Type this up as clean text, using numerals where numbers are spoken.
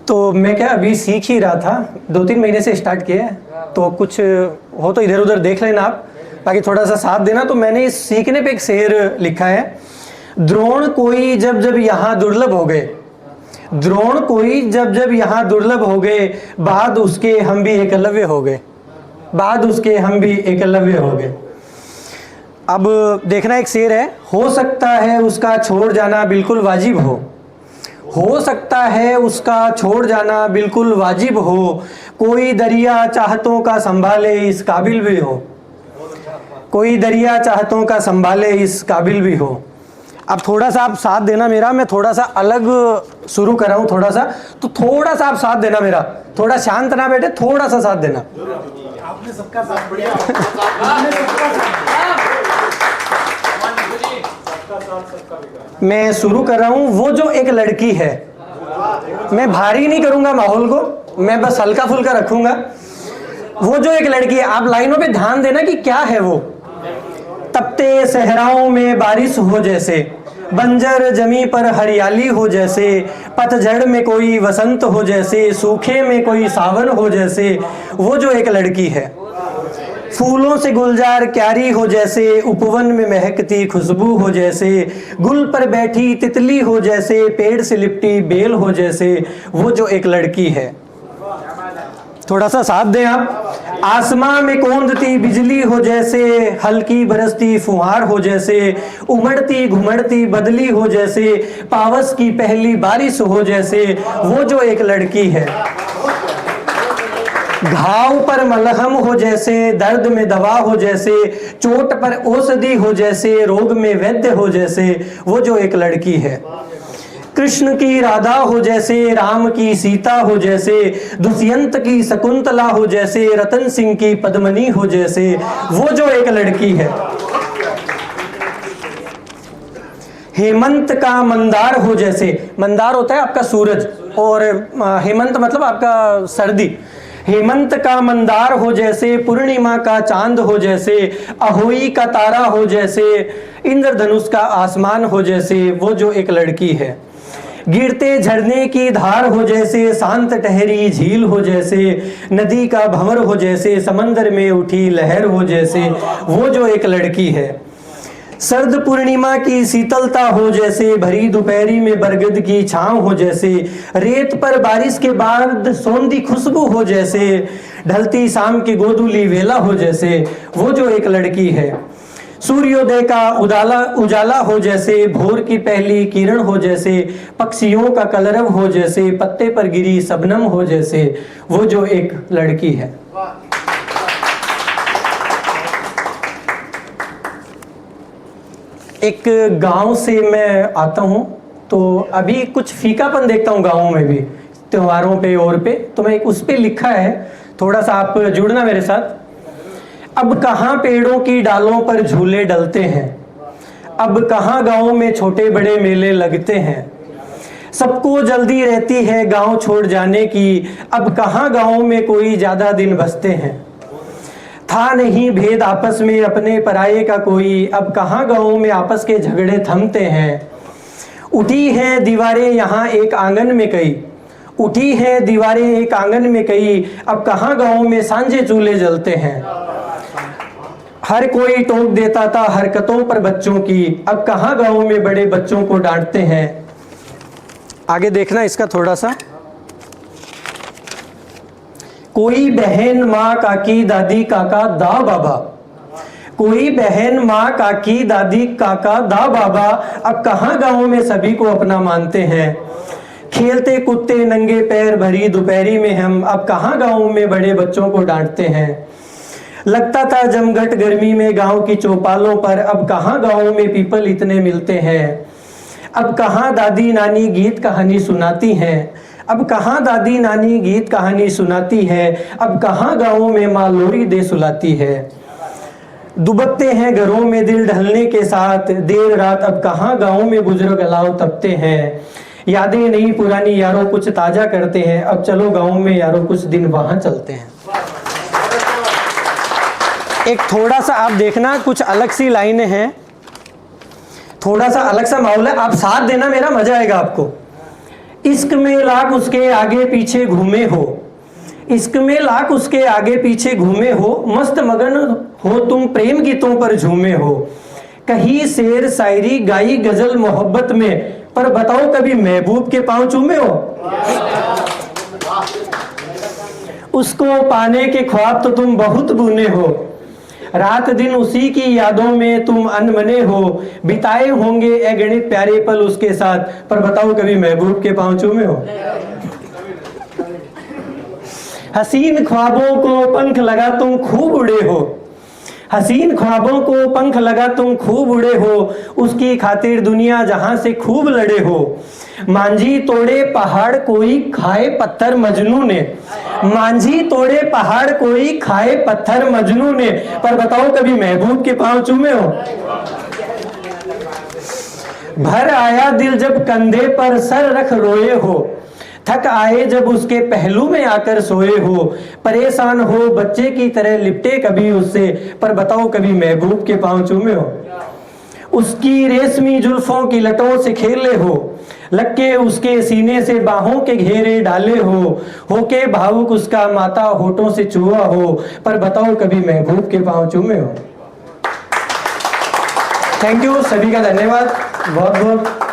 तो मैं क्या अभी सीख ही रहा था, 2-3 महीने से स्टार्ट किया है, तो कुछ हो तो इधर उधर देख लेना आप, बाकी थोड़ा सा साथ देना। तो मैंने इस सीखने पे एक शेर लिखा है, द्रोण कोई जब जब यहाँ दुर्लभ हो गए, द्रोण कोई जब जब यहाँ दुर्लभ हो गए, बाद उसके हम भी एकलव्य हो गए, बाद उसके हम भी एकलव्य हो गए। अब देखना, एक शेर है, हो सकता है उसका छोड़ जाना बिल्कुल वाजिब हो सकता है उसका छोड़ जाना बिल्कुल वाजिब हो, कोई दरिया चाहतों का संभाले इस काबिल भी हो, कोई दरिया चाहतों का संभाले इस काबिल भी हो। अब थोड़ा सा आप साथ देना मेरा, मैं थोड़ा सा अलग शुरू कर रहा हूँ थोड़ा सा, तो थोड़ा सा आप साथ देना मेरा, थोड़ा शांत ना बैठे, थोड़ा सा साथ देना। आपने सबका साथ बढ़िया, आपने सबका साथ। मैं शुरू कर रहा हूँ। वो जो एक लड़की है, मैं भारी नहीं करूंगा माहौल को, मैं बस हल्का फुल्का रखूंगा। वो जो एक लड़की है, आप लाइनों पे ध्यान देना कि क्या है वो। तपते सहराओं में बारिश हो जैसे, बंजर जमी पर हरियाली हो जैसे, पतझड़ में कोई वसंत हो जैसे, सूखे में कोई सावन हो जैसे, वो जो एक लड़की है। फूलों से गुलजार क्यारी हो जैसे, उपवन में महकती खुशबू हो जैसे, गुल पर बैठी तितली हो जैसे, पेड़ से लिपटी बेल हो जैसे, वो जो एक लड़की है। थोड़ा सा साथ दें आप। आसमां में कौंधती बिजली हो जैसे, हल्की बरसती फुहार हो जैसे, उमड़ती घुमड़ती बदली हो जैसे, पावस की पहली बारिश हो जैसे, वो जो एक लड़की है। घाव पर मलहम हो जैसे, दर्द में दवा हो जैसे, चोट पर औषधि हो जैसे, रोग में वैद्य हो जैसे, वो जो एक लड़की है। कृष्ण की राधा हो जैसे, राम की सीता हो जैसे, दुष्यंत की शकुंतला हो जैसे, रतन सिंह की पद्मनी हो जैसे, वो जो एक लड़की है। हेमंत का मंदार हो जैसे, मंदार होता है आपका सूरज, और हेमंत मतलब आपका सर्दी। हेमंत का मंदार हो जैसे, पूर्णिमा का चांद हो जैसे, अहोई का तारा हो जैसे, इंद्रधनुष का आसमान हो जैसे, वो जो एक लड़की है। गिरते झरने की धार हो जैसे, शांत ठहरी झील हो जैसे, नदी का भंवर हो जैसे, समंदर में उठी लहर हो जैसे, वो जो एक लड़की है। सर्द पूर्णिमा की शीतलता हो जैसे, भरी दोपहरी में बरगद की छांव हो जैसे, रेत पर बारिश के बाद सौंधी खुशबू हो जैसे, ढलती शाम की गोधूली वेला हो जैसे, वो जो एक लड़की है। सूर्योदय का उजाला हो जैसे, भोर की पहली किरण हो जैसे, पक्षियों का कलरव हो जैसे, पत्ते पर गिरी शबनम हो जैसे, वो जो एक लड़की है। एक गांव से मैं आता हूं, तो अभी कुछ फीकापन देखता हूं गांवों में भी, त्योहारों पे और पे, तो मैं उस पे लिखा है, थोड़ा सा आप जुड़ना मेरे साथ। अब कहाँ पेड़ों की डालों पर झूले डलते हैं, अब कहाँ गाँव में छोटे बड़े मेले लगते हैं, सबको जल्दी रहती है गांव छोड़ जाने की, अब कहाँ गाँव में कोई ज्यादा दिन बसते हैं। था नहीं भेद आपस में अपने पराये का कोई, अब कहाँ गाँव में आपस के झगड़े थमते हैं। उठी हैं दीवारें यहाँ एक आंगन में कई, उठी हैं दीवारें एक आंगन में कई, अब कहाँ गाँव में सांझे चूल्हे जलते हैं। हर कोई टोक देता था हरकतों पर बच्चों की, अब कहाँ गाँव में बड़े बच्चों को डांटते हैं। आगे देखना इसका थोड़ा सा। कोई बहन माँ काकी दादी काका दा बाबा, कोई बहन माँ काकी दादी काका दा बाबा, अब कहाँ गाँव में सभी को अपना मानते हैं। खेलते कूदते नंगे पैर भरी दोपहरी में हम, अब कहाँ गाँव में बड़े बच्चों को डांटते हैं। लगता था जमघट गर्मी में गांव की चौपालों पर, अब कहाँ गाँव में पीपल इतने मिलते हैं। अब कहाँ दादी नानी गीत कहानी सुनाती हैं, अब कहाँ दादी नानी गीत कहानी सुनाती है, अब कहाँ गाँव में माँ लोरी दे सुलाती है। दुबकते हैं घरों में दिल ढलने के साथ, देर रात अब कहाँ गाँव में बुजुर्ग अलाव तपते हैं। यादें नहीं पुरानी यारों कुछ ताजा करते हैं, अब चलो गाँव में यारों कुछ दिन वहाँ चलते हैं। एक थोड़ा सा आप देखना, कुछ अलग सी लाइनें हैं, थोड़ा सा अलग सा माहौल है, आप साथ देना मेरा, मजा आएगा आपको। इश्क में लाख उसके आगे पीछे घूमे हो, इश्क में लाख उसके आगे पीछे घूमे हो, मस्त मगन हो तुम प्रेम गीतों पर झूमे हो, कहीं शेर शायरी गाई गजल मोहब्बत में, पर बताओ कभी महबूब के पांव चूमे हो। उसको पाने के ख्वाब तो तुम बहुत बुने हो, रात दिन उसी की यादों में तुम अनमने हो, बिताए होंगे अगणित प्यारे पल उसके साथ, पर बताओ कभी महबूब के पांव चूमे हो। हसीन ख्वाबों को पंख लगा तुम खूब उड़े हो, हसीन ख्वाबों को पंख लगा तुम खूब उड़े हो, उसकी खातिर दुनिया जहां से खूब लड़े हो, मांझी तोड़े पहाड़ कोई खाए पत्थर मजनू ने, मांझी तोड़े पहाड़ कोई खाए पत्थर मजनू ने, पर बताओ कभी महबूब के पांव चूमे हो। भर आया दिल जब कंधे पर सर रख रोए हो, थक आए जब उसके पहलू में आकर सोए हो, परेशान हो बच्चे की तरह लिपटे कभी उससे, पर बताओ कभी महबूब के पांव चूमे हो। उसकी रेशमी जुल्फों की लटों से खेले हो, लग के उसके सीने से बाहों के घेरे डाले हो, होके भावुक उसका माथा होठों से छुआ हो, पर बताओ कभी महबूब के पांव चूमे हो। थैंक यू, सभी का धन्यवाद बहुत बहुत।